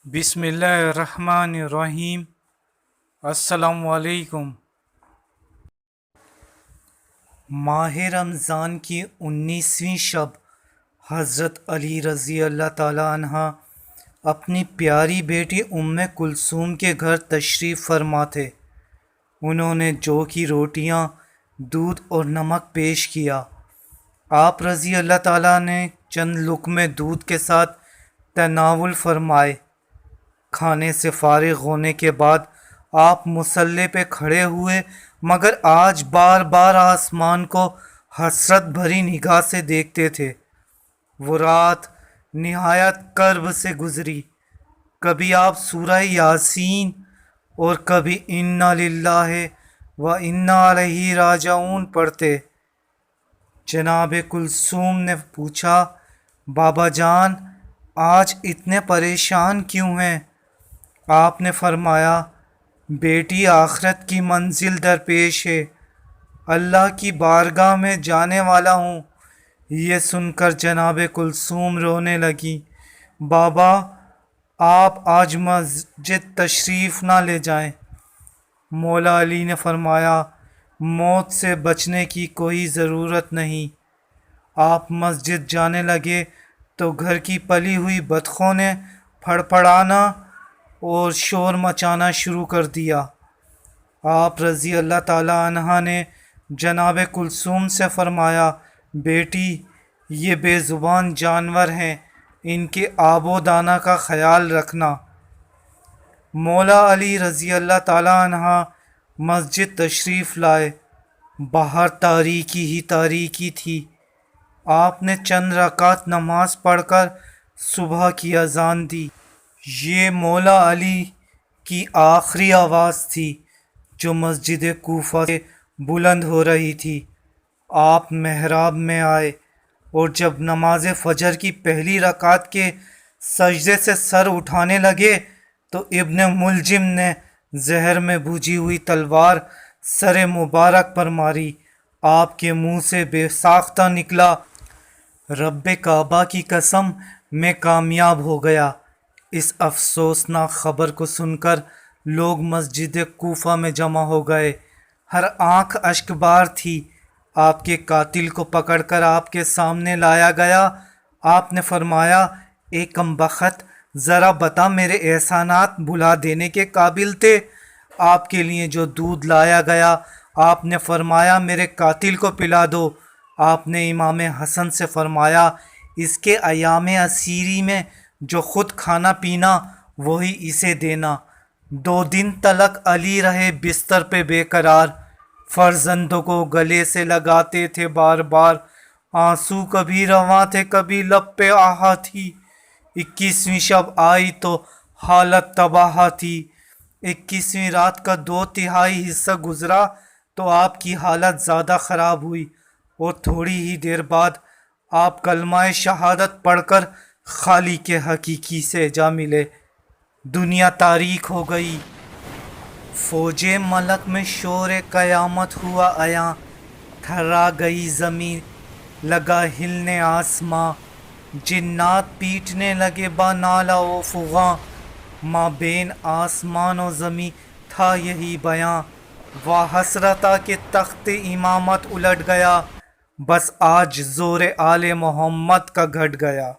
بسم اللہ الرحمن الرحیم۔ السلام علیکم۔ ماہ رمضان کی 19ویں شب حضرت علی رضی اللہ تعالی عنہ اپنی پیاری بیٹی ام کلثوم کے گھر تشریف فرما تھے۔ انہوں نے جو کی روٹیاں، دودھ اور نمک پیش کیا۔ آپ رضی اللہ تعالیٰ نے چند لقمے دودھ کے ساتھ تناول فرمائے۔ کھانے سے فارغ ہونے کے بعد آپ مصلی پہ کھڑے ہوئے، مگر آج بار بار آسمان کو حسرت بھری نگاہ سے دیکھتے تھے۔ وہ رات نہایت کرب سے گزری۔ کبھی آپ سورہ یاسین اور کبھی انا للہ و انا الیہ راجعون پڑھتے۔ جناب کلثوم نے پوچھا، بابا جان آج اتنے پریشان کیوں ہیں؟ آپ نے فرمایا، بیٹی آخرت کی منزل درپیش ہے، اللہ کی بارگاہ میں جانے والا ہوں۔ یہ سن کر جناب کلثوم رونے لگی۔ بابا آپ آج مسجد تشریف نہ لے جائیں۔ مولا علی نے فرمایا، موت سے بچنے کی کوئی ضرورت نہیں۔ آپ مسجد جانے لگے تو گھر کی پلی ہوئی بطخوں نے پھڑپڑانا اور شور مچانا شروع کر دیا۔ آپ رضی اللہ تعالی عنہ نے جناب کلثوم سے فرمایا، بیٹی یہ بے زبان جانور ہیں، ان کے آب و دانہ کا خیال رکھنا۔ مولا علی رضی اللہ تعالی عنہ مسجد تشریف لائے۔ باہر تاریکی ہی تاریکی تھی۔ آپ نے چند رکعت نماز پڑھ کر صبح کی اذان دی۔ یہ مولا علی کی آخری آواز تھی جو مسجد کوفہ سے بلند ہو رہی تھی۔ آپ محراب میں آئے اور جب نماز فجر کی پہلی رکعت کے سجدے سے سر اٹھانے لگے تو ابن ملجم نے زہر میں بھجی ہوئی تلوار سر مبارک پر ماری۔ آپ کے منہ سے بے ساختہ نکلا، رب کعبہ کی قسم میں کامیاب ہو گیا۔ اس افسوسناک خبر کو سن کر لوگ مسجد کوفہ میں جمع ہو گئے۔ ہر آنکھ اشک بار تھی۔ آپ کے قاتل کو پکڑ کر آپ کے سامنے لایا گیا۔ آپ نے فرمایا، اے کمبخت، ذرا بتا میرے احسانات بھلا دینے کے قابل تھے؟ آپ کے لیے جو دودھ لایا گیا آپ نے فرمایا میرے قاتل کو پلا دو۔ آپ نے امام حسن سے فرمایا، اس کے ایام اسیری میں جو خود کھانا پینا وہی اسے دینا۔ 2 دن تلک علی رہے بستر پہ بے قرار، فرزندوں کو گلے سے لگاتے تھے بار بار، آنسو کبھی رواں تھے کبھی لب پہ آہا تھی۔ 21ویں شب آئی تو حالت تباہ تھی۔ 21ویں رات کا 2/3 حصہ گزرا تو آپ کی حالت زیادہ خراب ہوئی اور تھوڑی ہی دیر بعد آپ کلمہ شہادت پڑھ کر خالق حقیقی سے جا ملے۔ دنیا تاریک ہو گئی۔ فوج ملک میں شور قیامت ہوا عیاں، تھرا گئی زمین لگا ہلنے آسماں، جنات پیٹنے لگے با نالہ و فغاں، ماں بین آسمان و زمیں تھا یہی بیاں، واہ حسرتا کہ تخت امامت الٹ گیا، بس آج زور آل محمد کا گھٹ گیا۔